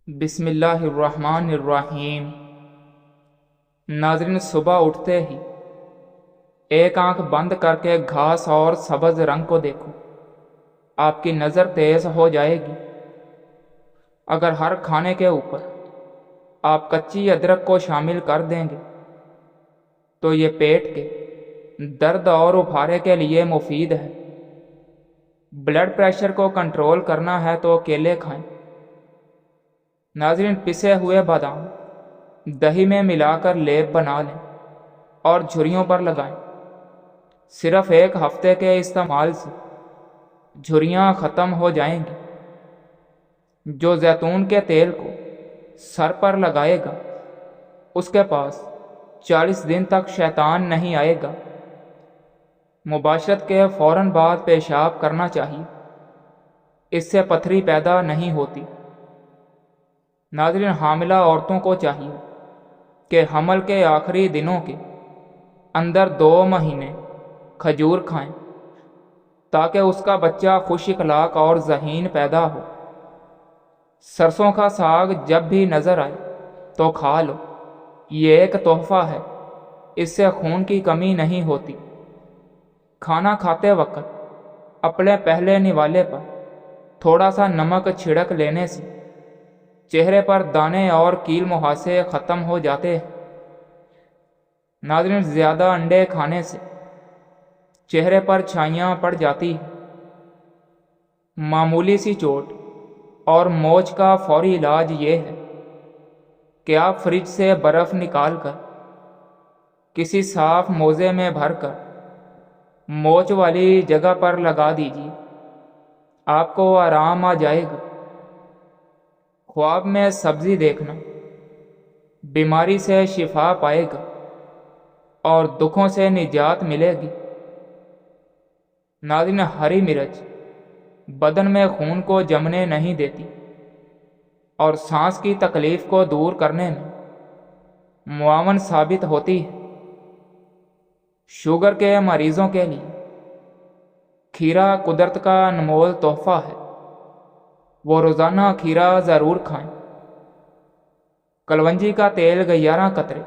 بسم اللہ الرحمن الرحیم۔ ناظرین، صبح اٹھتے ہی ایک آنکھ بند کر کے گھاس اور سبز رنگ کو دیکھو، آپ کی نظر تیز ہو جائے گی۔ اگر ہر کھانے کے اوپر آپ کچی ادرک کو شامل کر دیں گے تو یہ پیٹ کے درد اور ابھارے کے لیے مفید ہے۔ بلڈ پریشر کو کنٹرول کرنا ہے تو کیلے کھائیں۔ ناظرین، پسے ہوئے بادام دہی میں ملا کر لیپ بنا لیں اور جھریوں پر لگائیں۔ صرف ایک ہفتے کے استعمال سے جھریاں ختم ہو جائیں گی۔ جو زیتون کے تیل کو سر پر لگائے گا اس کے پاس 40 دن تک شیطان نہیں آئے گا۔ مباشرت کے فوراً بعد پیشاب کرنا چاہیے، اس سے پتھری پیدا نہیں ہوتی۔ ناظرین، حاملہ عورتوں کو چاہیے کہ حمل کے آخری دنوں کے اندر 2 مہینے کھجور کھائیں تاکہ اس کا بچہ خوش اخلاق اور ذہین پیدا ہو۔ سرسوں کا ساگ جب بھی نظر آئے تو کھا لو، یہ ایک تحفہ ہے، اس سے خون کی کمی نہیں ہوتی۔ کھانا کھاتے وقت اپنے پہلے نوالے پر تھوڑا سا نمک چھڑک لینے سے چہرے پر دانے اور کیل مہاسے ختم ہو جاتے ہیں۔ ناظرین، زیادہ انڈے کھانے سے چہرے پر چھائیاں پڑ جاتی ہیں۔ معمولی سی چوٹ اور موچ کا فوری علاج یہ ہے کہ آپ فریج سے برف نکال کر کسی صاف موزے میں بھر کر موچ والی جگہ پر لگا دیجیے، آپ کو آرام آ جائے گا۔ خواب میں سبزی دیکھنا بیماری سے شفا پائے گا اور دکھوں سے نجات ملے گی۔ ناظرین، ہری مرچ بدن میں خون کو جمنے نہیں دیتی اور سانس کی تکلیف کو دور کرنے میں معاون ثابت ہوتی ہے۔ شوگر کے مریضوں کے لیے کھیرا قدرت کا انمول تحفہ ہے، وہ روزانہ کھیرا ضرور کھائیں۔ کلونجی کا تیل 11 قطرے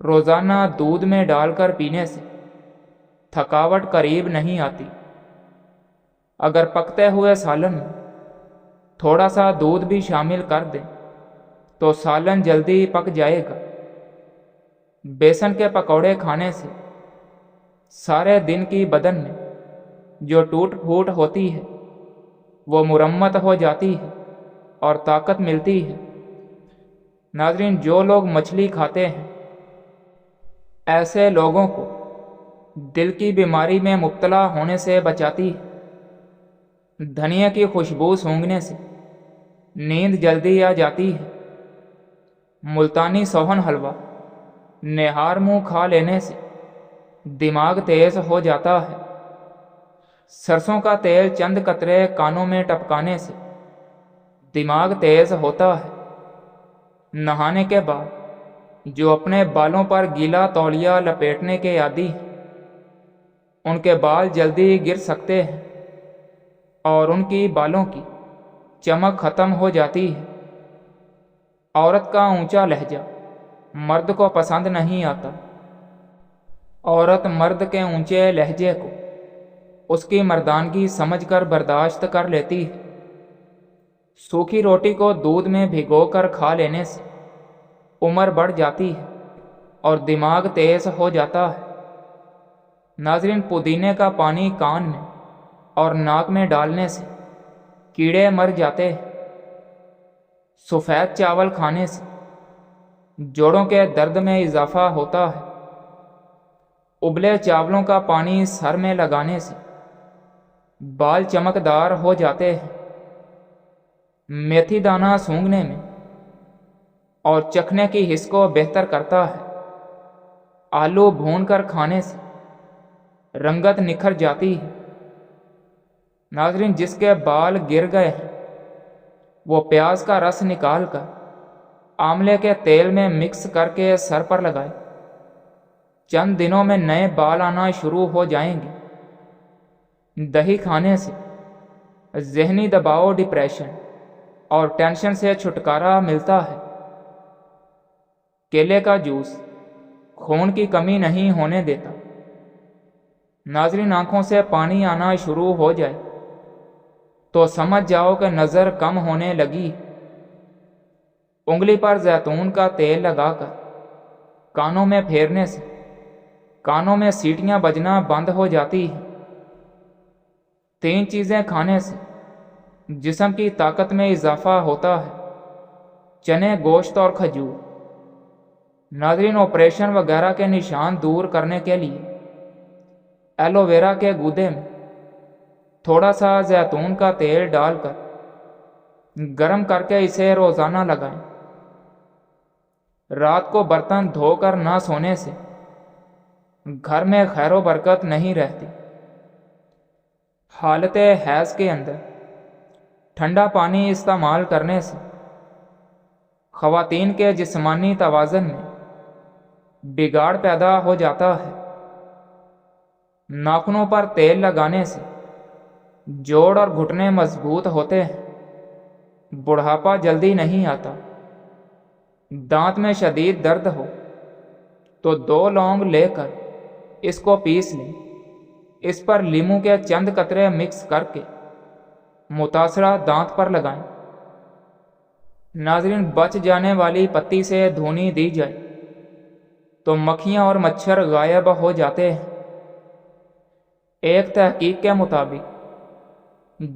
روزانہ دودھ میں ڈال کر پینے سے تھکاوٹ قریب نہیں آتی۔ اگر پکتے ہوئے سالن میں تھوڑا سا دودھ بھی شامل کر دیں تو سالن جلدی پک جائے گا۔ بیسن کے پکوڑے کھانے سے سارے دن کی بدن میں جو ٹوٹ پھوٹ ہوتی ہے وہ مرمت ہو جاتی ہے اور طاقت ملتی ہے۔ ناظرین، جو لوگ مچھلی کھاتے ہیں ایسے لوگوں کو دل کی بیماری میں مبتلا ہونے سے بچاتی ہے۔ دھنیا کی خوشبو سونگھنے سے نیند جلدی آ جاتی ہے۔ ملتانی سوہن حلوہ نہار منہ کھا لینے سے دماغ تیز ہو جاتا ہے۔ سرسوں کا تیل چند قطرے کانوں میں ٹپکانے سے دماغ تیز ہوتا ہے۔ نہانے کے بعد جو اپنے بالوں پر گیلا تولیہ لپیٹنے کے عادی ہیں ان کے بال جلدی گر سکتے ہیں اور ان کی بالوں کی چمک ختم ہو جاتی ہے۔ عورت کا اونچا لہجہ مرد کو پسند نہیں آتا۔ عورت مرد کے اونچے لہجے کو اس کی مردانگی سمجھ کر برداشت کر لیتی ہے۔ سوکھی روٹی کو دودھ میں بھگو کر کھا لینے سے عمر بڑھ جاتی ہے اور دماغ تیز ہو جاتا ہے۔ ناظرین، پودینے کا پانی کان میں اور ناک میں ڈالنے سے کیڑے مر جاتے ہیں۔ سفید چاول کھانے سے جوڑوں کے درد میں اضافہ ہوتا ہے۔ ابلے چاولوں کا پانی سر میں لگانے سے بال چمکدار ہو جاتے ہیں۔ میتھی دانہ سونگھنے میں اور چکھنے کی حس کو بہتر کرتا ہے۔ آلو بھون کر کھانے سے رنگت نکھر جاتی ہے۔ ناظرین، جس کے بال گر گئے ہیں وہ پیاز کا رس نکال کر آملے کے تیل میں مکس کر کے سر پر لگائے، چند دنوں میں نئے بال آنا شروع ہو جائیں گے۔ دہی کھانے سے ذہنی دباؤ، ڈپریشن اور ٹینشن سے چھٹکارا ملتا ہے۔ کیلے کا جوس خون کی کمی نہیں ہونے دیتا۔ ناظرین، آنکھوں سے پانی آنا شروع ہو جائے تو سمجھ جاؤ کہ نظر کم ہونے لگی۔ انگلی پر زیتون کا تیل لگا کر کانوں میں پھیرنے سے کانوں میں سیٹیاں بجنا بند ہو جاتی ہیں۔ 3 چیزیں کھانے سے جسم کی طاقت میں اضافہ ہوتا ہے: چنے، گوشت اور کھجور۔ ناظرین، آپریشن وغیرہ کے نشان دور کرنے کے لیے ایلو ویرا کے گودے میں تھوڑا سا زیتون کا تیل ڈال کر گرم کر کے اسے روزانہ لگائیں۔ رات کو برتن دھو کر نہ سونے سے گھر میں خیر و برکت نہیں رہتی۔ حالت حیض کے اندر ٹھنڈا پانی استعمال کرنے سے خواتین کے جسمانی توازن میں بگاڑ پیدا ہو جاتا ہے۔ ناخنوں پر تیل لگانے سے جوڑ اور گھٹنے مضبوط ہوتے ہیں، بڑھاپا جلدی نہیں آتا۔ دانت میں شدید درد ہو تو 2 لونگ لے کر اس کو پیس لیں، اس پر لیموں کے چند قطرے مکس کر کے متاثرہ دانت پر لگائیں۔ ناظرین، بچ جانے والی پتی سے دھونی دی جائے تو مکھیاں اور مچھر غائب ہو جاتے ہیں۔ ایک تحقیق کے مطابق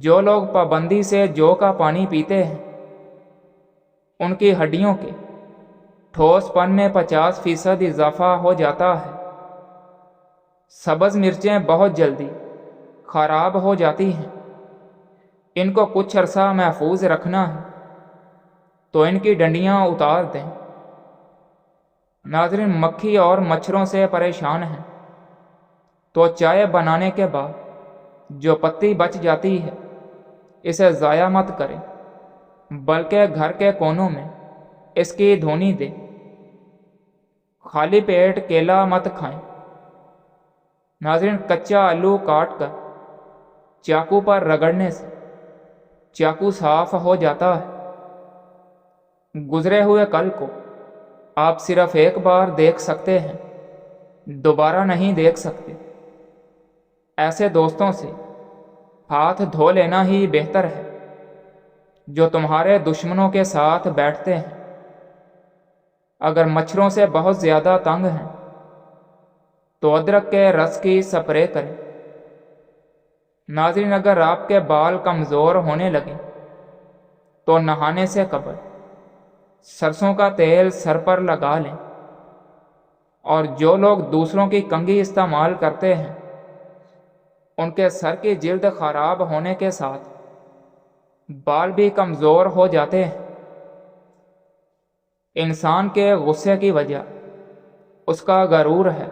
جو لوگ پابندی سے جو کا پانی پیتے ہیں ان کی ہڈیوں کے ٹھوس پن میں 50% اضافہ ہو جاتا ہے۔ سبز مرچیں بہت جلدی خراب ہو جاتی ہیں، ان کو کچھ عرصہ محفوظ رکھنا ہے تو ان کی ڈنڈیاں اتار دیں۔ ناظرین، مکھی اور مچھروں سے پریشان ہیں تو چائے بنانے کے بعد جو پتی بچ جاتی ہے اسے ضائع مت کریں، بلکہ گھر کے کونوں میں اس کی دھونی دیں۔ خالی پیٹ کیلا مت کھائیں۔ ناظرین، کچا آلو کاٹ کر چاقو پر رگڑنے سے چاقو صاف ہو جاتا ہے۔ گزرے ہوئے کل کو آپ صرف ایک بار دیکھ سکتے ہیں، دوبارہ نہیں دیکھ سکتے۔ ایسے دوستوں سے ہاتھ دھو لینا ہی بہتر ہے جو تمہارے دشمنوں کے ساتھ بیٹھتے ہیں۔ اگر مچھروں سے بہت زیادہ تنگ ہیں تو ادرک کے رس کی سپرے کریں۔ ناظرین، اگر آپ کے بال کمزور ہونے لگیں تو نہانے سے قبل سرسوں کا تیل سر پر لگا لیں، اور جو لوگ دوسروں کی کنگھی استعمال کرتے ہیں ان کے سر کی جلد خراب ہونے کے ساتھ بال بھی کمزور ہو جاتے ہیں۔ انسان کے غصے کی وجہ اس کا غرور ہے۔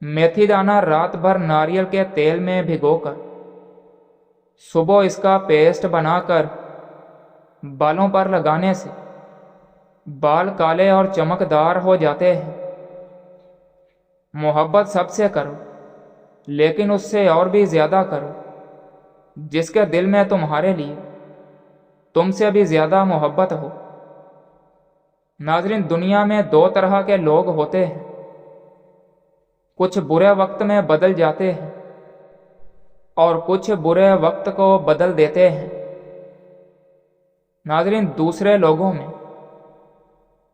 میتھی دانہ رات بھر ناریل کے تیل میں بھگو کر صبح اس کا پیسٹ بنا کر بالوں پر لگانے سے بال کالے اور چمکدار ہو جاتے ہیں۔ محبت سب سے کرو، لیکن اس سے اور بھی زیادہ کرو جس کے دل میں تمہارے لیے تم سے بھی زیادہ محبت ہو۔ ناظرین، دنیا میں 2 طرح کے لوگ ہوتے ہیں، کچھ برے وقت میں بدل جاتے ہیں اور کچھ برے وقت کو بدل دیتے ہیں۔ ناظرین، دوسرے لوگوں میں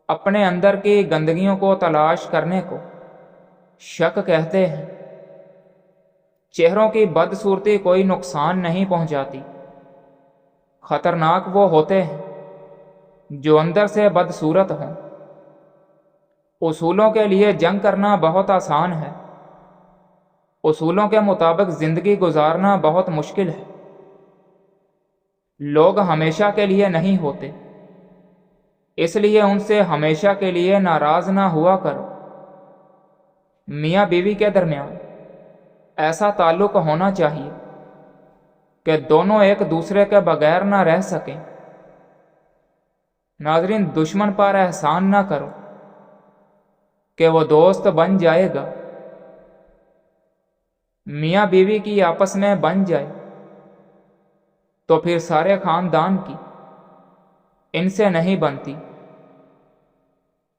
اپنے اندر کی گندگیوں کو تلاش کرنے کو شک کہتے ہیں۔ چہروں کی بدصورتی کوئی نقصان نہیں پہنچاتی، خطرناک وہ ہوتے ہیں جو اندر سے بدصورت ہوں۔ اصولوں کے لیے جنگ کرنا بہت آسان ہے، اصولوں کے مطابق زندگی گزارنا بہت مشکل ہے۔ لوگ ہمیشہ کے لیے نہیں ہوتے، اس لیے ان سے ہمیشہ کے لیے ناراض نہ ہوا کرو۔ میاں بیوی کے درمیان ایسا تعلق ہونا چاہیے کہ دونوں ایک دوسرے کے بغیر نہ رہ سکیں۔ ناظرین، دشمن پر احسان نہ کرو کہ وہ دوست بن جائے گا۔ میاں بیوی کی آپس میں بن جائے تو پھر سارے خاندان کی ان سے نہیں بنتی۔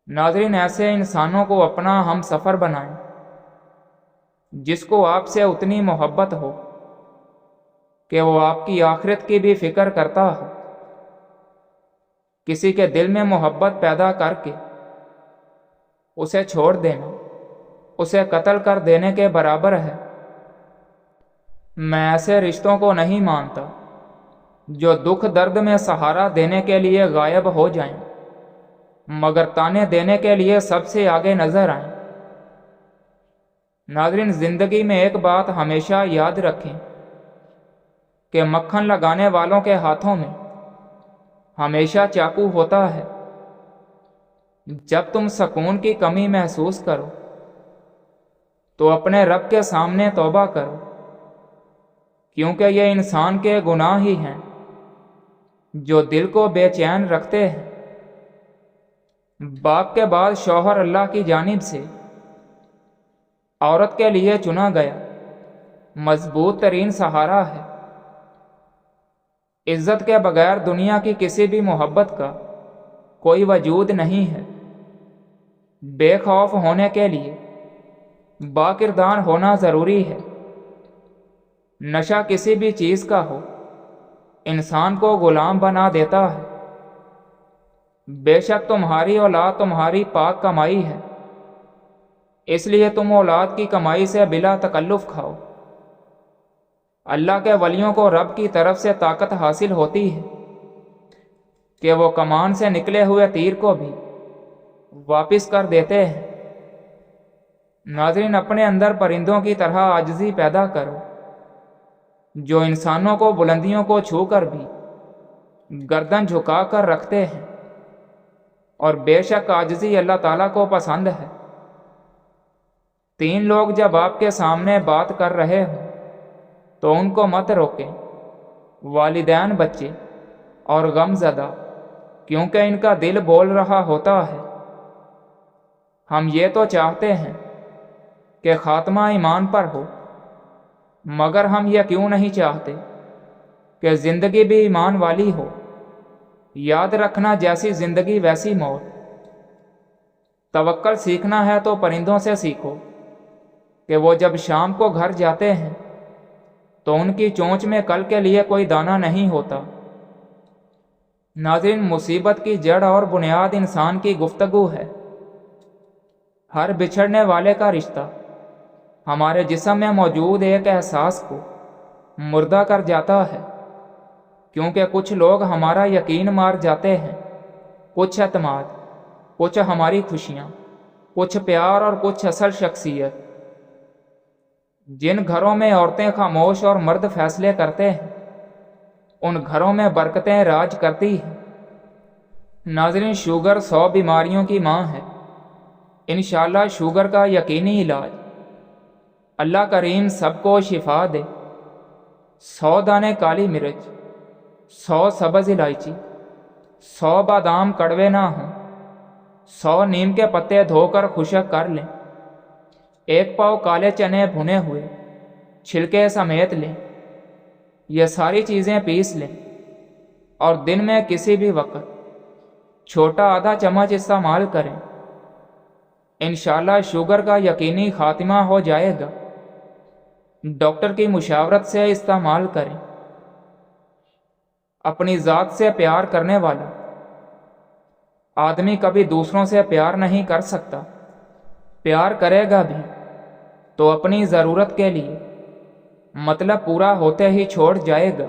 ناظرین، ایسے انسانوں کو اپنا ہم سفر بنائیں جس کو آپ سے اتنی محبت ہو کہ وہ آپ کی آخرت کی بھی فکر کرتا ہو۔ کسی کے دل میں محبت پیدا کر کے اسے چھوڑ دینا اسے قتل کر دینے کے برابر ہے۔ میں ایسے رشتوں کو نہیں مانتا جو دکھ درد میں سہارا دینے کے لیے غائب ہو جائیں مگر تانے دینے کے لیے سب سے آگے نظر آئیں۔ ناظرین، زندگی میں ایک بات ہمیشہ یاد رکھیں کہ مکھن لگانے والوں کے ہاتھوں میں ہمیشہ چاقو ہوتا ہے۔ جب تم سکون کی کمی محسوس کرو تو اپنے رب کے سامنے توبہ کرو، کیونکہ یہ انسان کے گناہ ہی ہیں جو دل کو بے چین رکھتے ہیں۔ باپ کے بعد شوہر اللہ کی جانب سے عورت کے لیے چنا گیا مضبوط ترین سہارا ہے۔ عزت کے بغیر دنیا کی کسی بھی محبت کا کوئی وجود نہیں ہے۔ بے خوف ہونے کے لیے باکردار ہونا ضروری ہے۔ نشہ کسی بھی چیز کا ہو انسان کو غلام بنا دیتا ہے۔ بے شک تمہاری اولاد تمہاری پاک کمائی ہے، اس لیے تم اولاد کی کمائی سے بلا تکلف کھاؤ۔ اللہ کے ولیوں کو رب کی طرف سے طاقت حاصل ہوتی ہے کہ وہ کمان سے نکلے ہوئے تیر کو بھی واپس کر دیتے ہیں۔ ناظرین، اپنے اندر پرندوں کی طرح عاجزی پیدا کرو جو انسانوں کو بلندیوں کو چھو کر بھی گردن جھکا کر رکھتے ہیں، اور بے شک عاجزی اللہ تعالیٰ کو پسند ہے۔ 3 لوگ جب آپ کے سامنے بات کر رہے ہوں تو ان کو مت روکیں، والدین، بچے اور غم زدہ، کیونکہ ان کا دل بول رہا ہوتا ہے۔ ہم یہ تو چاہتے ہیں کہ خاتمہ ایمان پر ہو، مگر ہم یہ کیوں نہیں چاہتے کہ زندگی بھی ایمان والی ہو۔ یاد رکھنا، جیسی زندگی ویسی موت۔ توکل سیکھنا ہے تو پرندوں سے سیکھو کہ وہ جب شام کو گھر جاتے ہیں تو ان کی چونچ میں کل کے لیے کوئی دانہ نہیں ہوتا۔ ناظرین، مصیبت کی جڑ اور بنیاد انسان کی گفتگو ہے۔ ہر بچھڑنے والے کا رشتہ ہمارے جسم میں موجود ایک احساس کو مردہ کر جاتا ہے، کیونکہ کچھ لوگ ہمارا یقین مار جاتے ہیں، کچھ اعتماد، کچھ ہماری خوشیاں، کچھ پیار اور کچھ اصل شخصیت۔ جن گھروں میں عورتیں خاموش اور مرد فیصلے کرتے ہیں ان گھروں میں برکتیں راج کرتی ہیں۔ ناظرین، شوگر 100 بیماریوں کی ماں ہے۔ انشاءاللہ شوگر کا یقینی علاج اللہ کریم سب کو شفا دے۔ 100 دانے کالی مرچ، 100 سبز الائچی، 100 بادام کڑوے نہ ہوں، 100 نیم کے پتے دھو کر خشک کر لیں، 1 پاؤ کالے چنے بھنے ہوئے چھلکے سمیت لیں۔ یہ ساری چیزیں پیس لیں اور دن میں کسی بھی وقت چھوٹا آدھا چمچ استعمال کریں۔ انشاءاللہ شوگر کا یقینی خاتمہ ہو جائے گا۔ ڈاکٹر کی مشاورت سے استعمال کریں۔ اپنی ذات سے پیار کرنے والا آدمی کبھی دوسروں سے پیار نہیں کر سکتا۔ پیار کرے گا بھی تو اپنی ضرورت کے لیے، مطلب پورا ہوتے ہی چھوڑ جائے گا،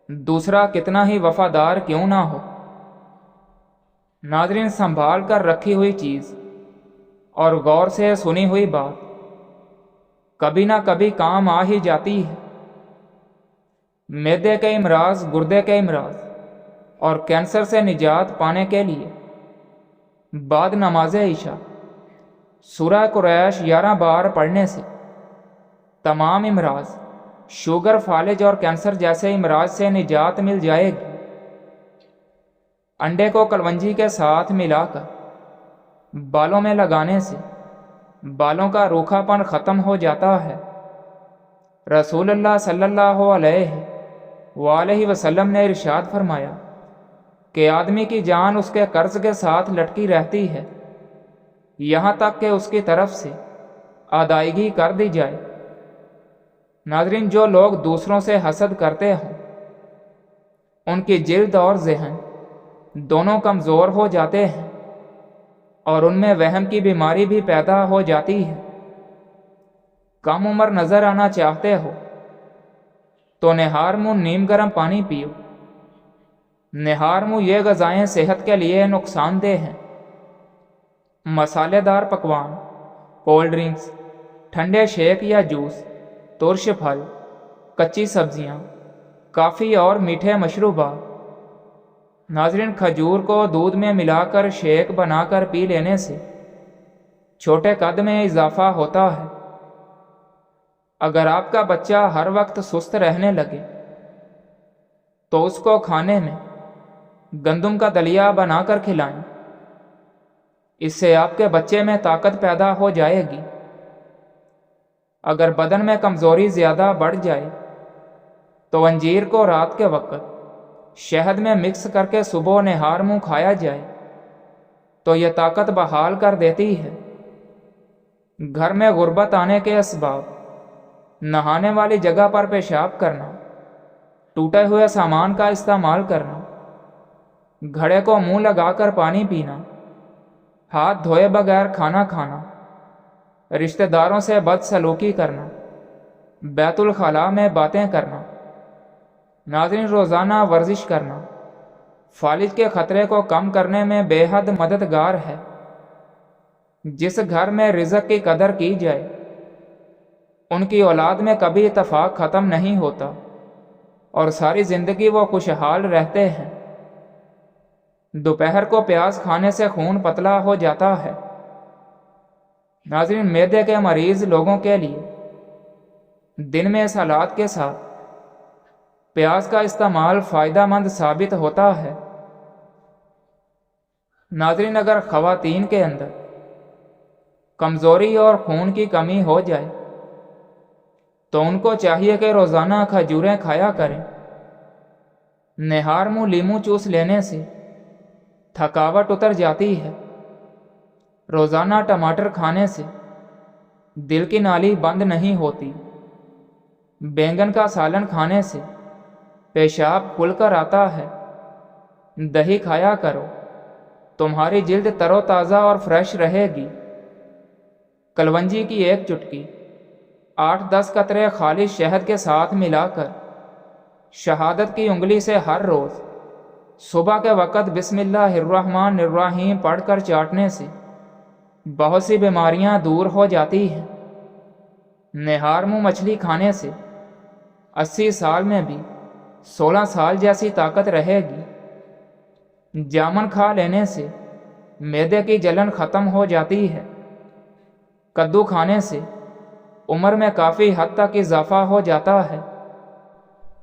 دوسرا کتنا ہی وفادار کیوں نہ ہو۔ ناظرین، سنبھال کر رکھی ہوئی چیز اور غور سے سنی ہوئی بات کبھی نہ کبھی کام آ ہی جاتی ہے۔ معدے کے امراض، گردے کے امراض اور کینسر سے نجات پانے کے لیے بعد نماز عشاء سورہ قریش 11 بار پڑھنے سے تمام امراض، شوگر، فالج اور کینسر جیسے امراض سے نجات مل جائے گی۔ انڈے کو کلونجی کے ساتھ ملا کر بالوں میں لگانے سے بالوں کا روکھا پن ختم ہو جاتا ہے۔ رسول اللہ صلی اللہ علیہ وآلہ وسلم نے ارشاد فرمایا کہ آدمی کی جان اس کے قرض کے ساتھ لٹکی رہتی ہے یہاں تک کہ اس کی طرف سے ادائیگی کر دی جائے۔ ناظرین، جو لوگ دوسروں سے حسد کرتے ہوں ان کی جلد اور ذہن دونوں کمزور ہو جاتے ہیں اور ان میں وہم کی بیماری بھی پیدا ہو جاتی ہے۔ کم عمر نظر آنا چاہتے ہو تو نہار منہ نیم گرم پانی پیو۔ نہار منہ یہ غذائیں صحت کے لیے نقصان دہ ہیں۔ مسالے دار پکوان، کولڈ ڈرنکس، ٹھنڈے شیک یا جوس، ترش پھل، کچی سبزیاں، کافی اور میٹھے مشروبات۔ ناظرین، کھجور کو دودھ میں ملا کر شیک بنا کر پی لینے سے چھوٹے قد میں اضافہ ہوتا ہے۔ اگر آپ کا بچہ ہر وقت سست رہنے لگے تو اس کو کھانے میں گندم کا دلیا بنا کر کھلائیں۔ اس سے آپ کے بچے میں طاقت پیدا ہو جائے گی۔ اگر بدن میں کمزوری زیادہ بڑھ جائے تو انجیر کو رات کے وقت شہد میں مکس کر کے صبح نہار منہ کھایا جائے تو یہ طاقت بحال کر دیتی ہے۔ گھر میں غربت آنے کے اسباب: نہانے والی جگہ پر پیشاب کرنا، ٹوٹے ہوئے سامان کا استعمال کرنا، گھڑے کو منہ لگا کر پانی پینا، ہاتھ دھوئے بغیر کھانا کھانا، رشتہ داروں سے بدسلوکی کرنا، بیت الخلاء میں باتیں کرنا۔ ناظرین، روزانہ ورزش کرنا فالج کے خطرے کو کم کرنے میں بے حد مددگار ہے۔ جس گھر میں رزق کی قدر کی جائے ان کی اولاد میں کبھی اتفاق ختم نہیں ہوتا اور ساری زندگی وہ خوشحال رہتے ہیں۔ دوپہر کو پیاز کھانے سے خون پتلا ہو جاتا ہے۔ ناظرین، معدے کے مریض لوگوں کے لیے دن میں سلاد کے ساتھ پیاز کا استعمال فائدہ مند ثابت ہوتا ہے۔ ناظرین، اگر خواتین کے اندر کمزوری اور خون کی کمی ہو جائے تو ان کو چاہیے کہ روزانہ کھجوریں کھایا کریں۔ نہار منہ لیمو چوس لینے سے تھکاوٹ اتر جاتی ہے۔ روزانہ ٹماٹر کھانے سے دل کی نالی بند نہیں ہوتی۔ بینگن کا سالن کھانے سے پیشاب کھل کر آتا ہے۔ دہی کھایا کرو، تمہاری جلد تر و تازہ اور فریش رہے گی۔ کلونجی کی ایک چٹکی 8-10 قطرے خالص شہد کے ساتھ ملا کر شہادت کی انگلی سے ہر روز صبح کے وقت بسم اللہ الرحمن الرحیم پڑھ کر چاٹنے سے بہت سی بیماریاں دور ہو جاتی ہیں۔ نہار منہ مچھلی کھانے سے 80 سال میں بھی 16 سال جیسی طاقت رہے گی۔ جامن کھا لینے سے معدے کی جلن ختم ہو جاتی ہے۔ کدو کھانے سے عمر میں کافی حد تک اضافہ ہو جاتا ہے۔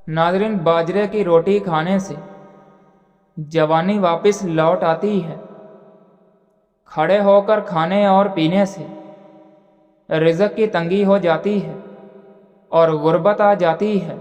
ناظرین، باجرے کی روٹی کھانے سے جوانی واپس لوٹ آتی ہے۔ کھڑے ہو کر کھانے اور پینے سے رزق کی تنگی ہو جاتی ہے اور غربت آ جاتی ہے۔